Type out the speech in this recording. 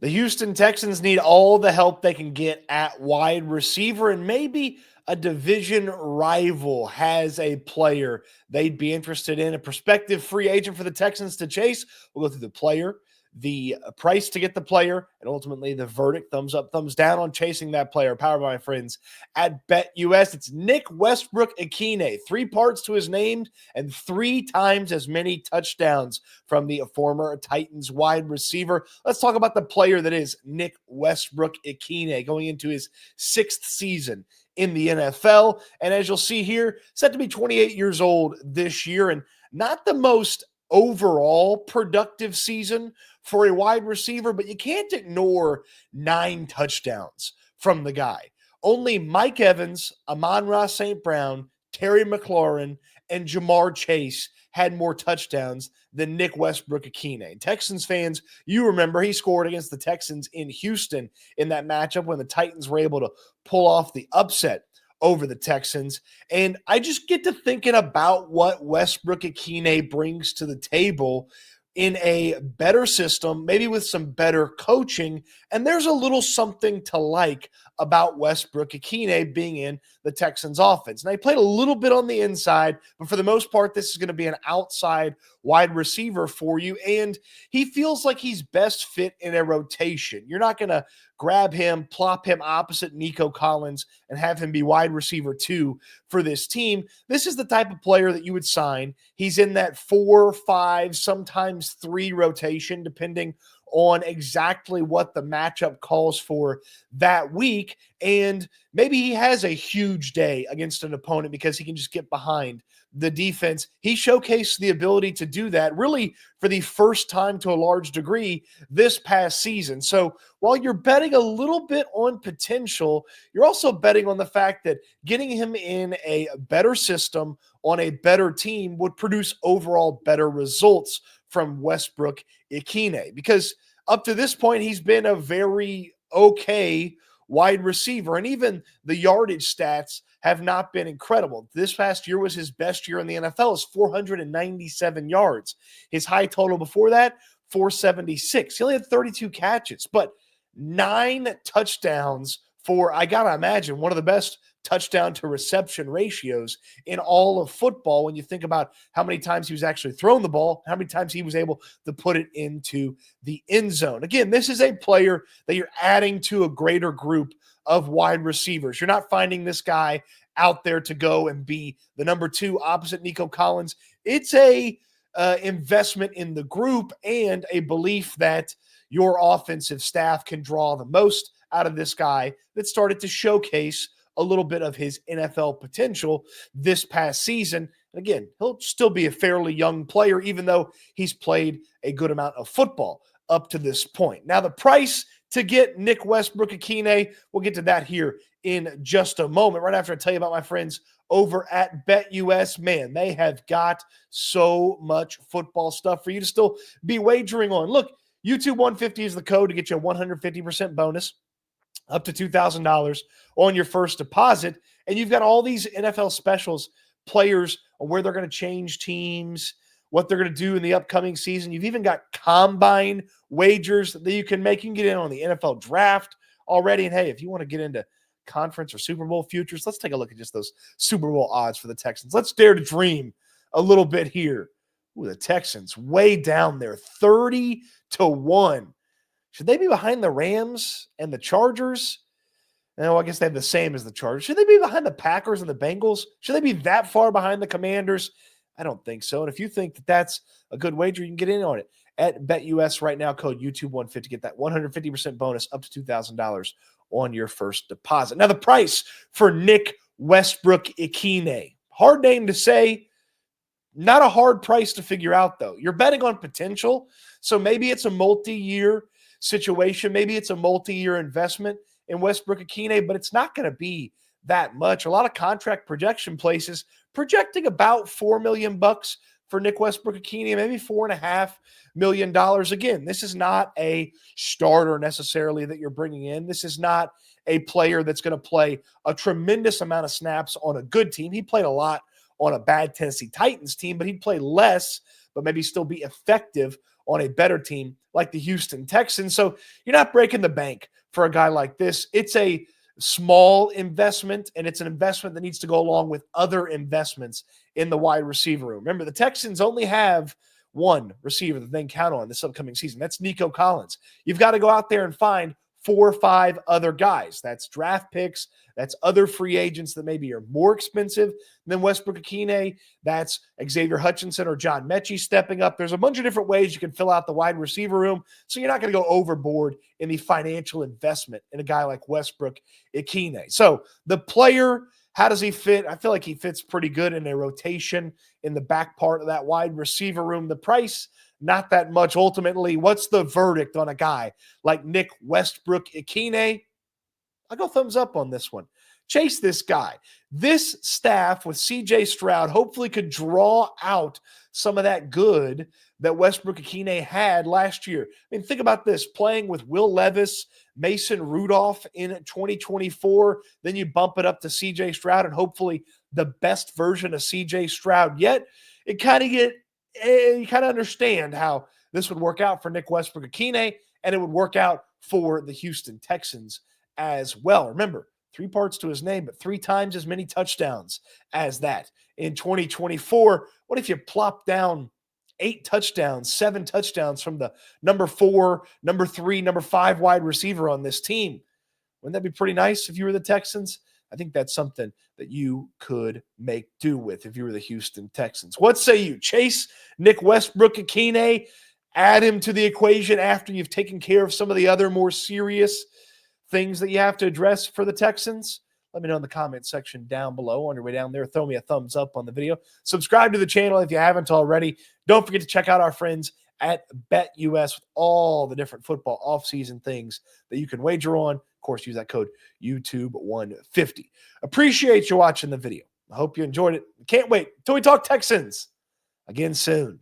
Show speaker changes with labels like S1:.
S1: The Houston Texans need all the help they can get at wide receiver, and maybe a division rival has a player they'd be interested in, a prospective free agent for the Texans to chase. We'll go through the player, the price to get the player, and ultimately the verdict, thumbs up, thumbs down on chasing that player. Powered by my friends at BetUS. It's Nick Westbrook-Ikhine, 3 parts to his name and 3 times as many touchdowns from the former Titans wide receiver. Let's talk about the player that is Nick Westbrook-Ikhine going into his 6th season in the NFL. And as you'll see here, set to be 28 years old this year, and not the most overall productive season for a wide receiver, but you can't ignore 9 touchdowns from the guy. Only Mike Evans, Amon-Ra St. Brown, Terry McLaurin, and Jamar Chase had more touchdowns than Nick Westbrook-Ikhine. Texans fans, you remember he scored against the Texans in Houston in that matchup when the Titans were able to pull off the upset over the Texans. And I just get to thinking about what Westbrook-Ikhine brings to the table in a better system, maybe with some better coaching. And there's a little something to like about Westbrook-Ikhine being in the Texans offense. Now, he played a little bit on the inside, but for the most part, this is going to be an outside wide receiver for you. And he feels like he's best fit in a rotation. You're not going to grab him, plop him opposite Nico Collins, and have him be wide receiver 2 for this team. This is the type of player that you would sign. He's in that 4, 5, sometimes 3 rotation, depending on exactly what the matchup calls for that week. And maybe he has a huge day against an opponent because he can just get behind the defense. He showcased the ability to do that really for the first time to a large degree this past season. So while you're betting a little bit on potential, you're also betting on the fact that getting him in a better system on a better team would produce overall better results from Westbrook-Ikhine, because up to this point, he's been a very okay wide receiver, and even the yardage stats have not been incredible. This past year was his best year in the NFL, is 497 yards. His high total before that, 476. He only had 32 catches, but 9 touchdowns for, I got to imagine, one of the best touchdown to reception ratios in all of football when you think about how many times he was actually throwing the ball, how many times he was able to put it into the end zone. Again, this is a player that you're adding to a greater group of wide receivers. You're not finding this guy out there to go and be the number 2 opposite Nico Collins. It's a investment in the group and a belief that your offensive staff can draw the most out of this guy that started to showcase a little bit of his NFL potential this past season. And again, he'll still be a fairly young player, even though he's played a good amount of football up to this point. Now, the price to get Nick Westbrook-Ikhine, we'll get to that here in just a moment, right after I tell you about my friends over at BetUS. Man, they have got so much football stuff for you to still be wagering on. Look, YouTube 150 is the code to get you a 150% bonus, up to $2,000 on your first deposit. And you've got all these NFL specials, players on where they're going to change teams, what they're going to do in the upcoming season. You've even got combine wagers that you can make. You can get in on the NFL draft already. And hey, if you want to get into conference or Super Bowl futures, let's take a look at just those Super Bowl odds for the Texans. Let's dare to dream a little bit here. Ooh, the Texans way down there, 30-1. Should they be behind the Rams and the Chargers? No, I guess they have the same as the Chargers. Should they be behind the Packers and the Bengals? Should they be that far behind the Commanders? I don't think so. And if you think that that's a good wager, you can get in on it at BetUS right now. Code YouTube150. Get that 150% bonus up to $2,000 on your first deposit. Now, the price for Nick Westbrook-Ikhine. Hard name to say. Not a hard price to figure out, though. You're betting on potential. So maybe it's a multi-year situation. Maybe it's a multi-year investment in Westbrook-Ikhine, but it's not going to be that much. A lot of contract projection places projecting about $4 million for Nick Westbrook-Ikhine, maybe $4.5 million. Again, this is not a starter necessarily that you're bringing in. This is not a player that's going to play a tremendous amount of snaps on a good team. He played a lot on a bad Tennessee Titans team, but he'd play less, but maybe still be effective on a better team like the Houston Texans. So you're not breaking the bank for a guy like this. It's a small investment, and it's an investment that needs to go along with other investments in the wide receiver room. Remember, the Texans only have one receiver that they can count on this upcoming season. That's Nico Collins. You've got to go out there and find 4 or 5 other guys. That's draft picks. That's other free agents that maybe are more expensive than Westbrook-Ikhine. That's Xavier Hutchinson or John Mechie stepping up. There's a bunch of different ways you can fill out the wide receiver room, so you're not going to go overboard in the financial investment in a guy like Westbrook-Ikhine. So the player, how does he fit? I feel like he fits pretty good in a rotation in the back part of that wide receiver room. The price, not that much ultimately. What's the verdict on a guy like Nick Westbrook-Ikhine? I'll go thumbs up on this one. Chase this guy. This staff with CJ Stroud hopefully could draw out some of that good that Westbrook-Ikhine had last year. I mean, think about this, playing with Will Levis, Mason Rudolph in 2024, then you bump it up to CJ Stroud and hopefully the best version of CJ Stroud yet. You kind of understand how this would work out for Nick Westbrook-Ikhine, and it would work out for the Houston Texans as well. Remember, 3 parts to his name, but 3 times as many touchdowns as that in 2024. What if you plop down 8 touchdowns, 7 touchdowns from the number 4, number 3, number 5 wide receiver on this team? Wouldn't that be pretty nice if you were the Texans? I think that's something that you could make do with if you were the Houston Texans. What say you? Chase Nick Westbrook-Ikhine, add him to the equation after you've taken care of some of the other more serious things that you have to address for the Texans? Let me know in the comment section down below. On your way down there, throw me a thumbs up on the video. Subscribe to the channel if you haven't already. Don't forget to check out our friends at BetUS with all the different football offseason things that you can wager on. Of course, use that code YouTube150. Appreciate you watching the video. I hope you enjoyed it. Can't wait until we talk Texans again soon.